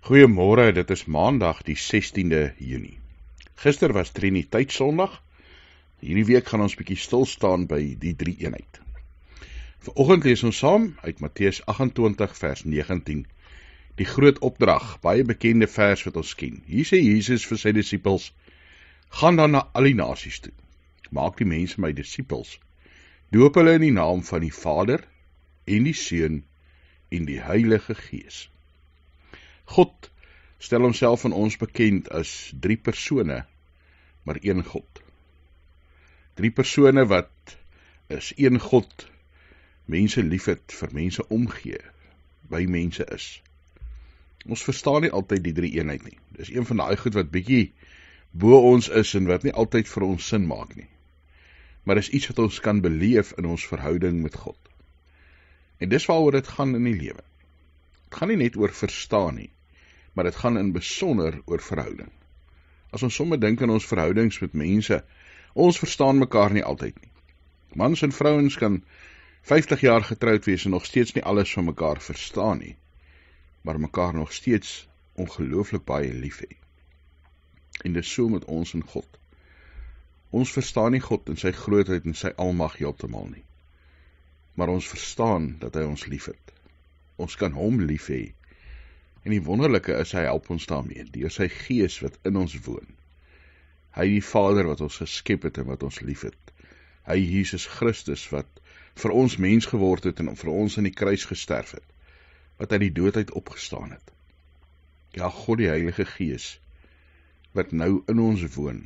Goeiemôre, dit is Maandag die 16de Junie. Gister was Triniteitssondag. Hierdie week gaan ons bietjie stil staan by die drie-eenheid. Vanoggend lees ons saam uit Matteus 28 vers 19. Die groot opdrag, baie bekende vers wat ons ken. Hier sê Jesus vir sy disippels: gaan dan na al die nasies toe. Maak die mense my disippels. Doop hulle in die naam van die Vader en die Seun en die Heilige Gees. God stel homself aan ons bekend as drie persone, maar een God. Drie persone wat is een God, mense liefhet, vir mense omgee, by mense is. Ons verstaan nie altyd die drie eenheid nie. Dis een van daai goed wat bietjie bo ons is en wat nie altyd vir ons sin maak nie. Maar dis iets wat ons kan beleef in ons verhouding met God. En dis waaroor dit gaan in die lewe. Het gaan nie net oor verstaan nie, maar dit gaan in besonder oor verhouding. As ons sommer dink aan ons verhoudings met mense, ons verstaan mekaar nie altyd nie. Mans en vrouens kan 50 jaar getroud wees en nog steeds nie alles van mekaar verstaan nie, maar mekaar nog steeds ongelooflik baie lief hê. En dis so met ons en God. Ons verstaan nie God in sy grootheid en sy almag heeltemal nie, maar ons verstaan dat hy ons liefhet. Ons kan hom lief hê. En die wonderlike is, hy help ons daarmee, deur sy Gees wat in ons woon. Hy die Vader wat ons geskep het en wat ons liefhet. Hy Jesus Christus wat vir ons mens geword het en vir ons in die kruis gesterf het, wat uit die doodheid opgestaan het. Ja, God die Heilige Gees, wat nou in ons woon,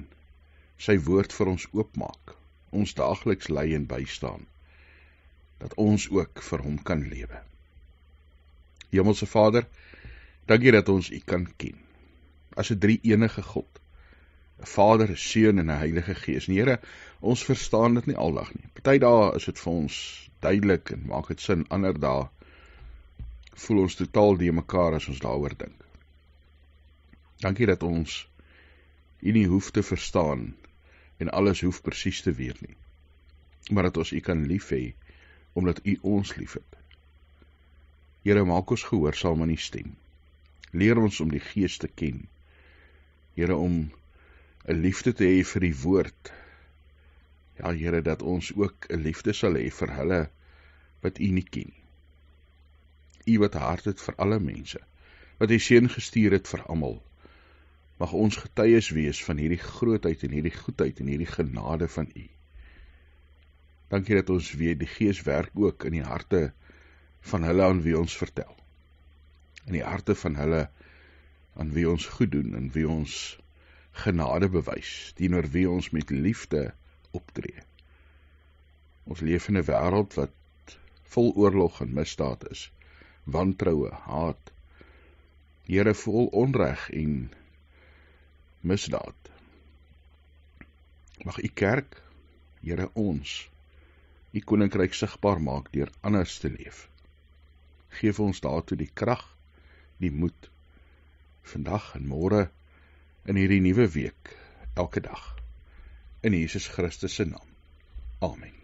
sy woord vir ons oopmaak, ons daagliks lei en bystaan, dat ons ook vir hom kan lewe. Hemelse Vader, dankie dat ons U kan ken, as 'n drie-enige God, 'n Vader, 'n Seun en 'n Heilige Gees. En Here, ons verstaan dit nie aldag nie. Party dae is dit vir ons duidelik en maak dit sin, ander dae voel ons totaal die mekaar as ons daaroor dink. Dankie dat ons U nie hoef te verstaan en alles hoef presies te weet nie, maar dat ons U kan lief hê, omdat U ons liefhet. Here, maak ons gehoorsaam aan U stem. Leer ons om die Gees te ken. Here, om 'n liefde te hê vir die woord. Ja, Here, dat ons ook 'n liefde sal hê vir hulle wat U nie ken. U wat hart het vir alle mense, wat U Seun gestuur het vir almal. Mag ons getuies wees van hierdie grootheid en hierdie goedheid en hierdie genade van U. Dankie dat ons weet, die Gees werk ook in die harte van hulle aan wie ons vertel. In die harte van hulle aan wie ons goed doen en wie ons genade bewys, teenoor wie ons met liefde optree. Ons leef in 'n wêreld wat vol oorlog en misdaad is, wantroue, haat, Here, vol onreg en misdaad. Mag U kerk, Here, ons, U koninkryk sigbaar maak deur anders te leef. Geef ons daartoe die krag, die moed, vandag en môre, in hierdie nuwe week, elke dag, in Jesus Christus se naam. Amen.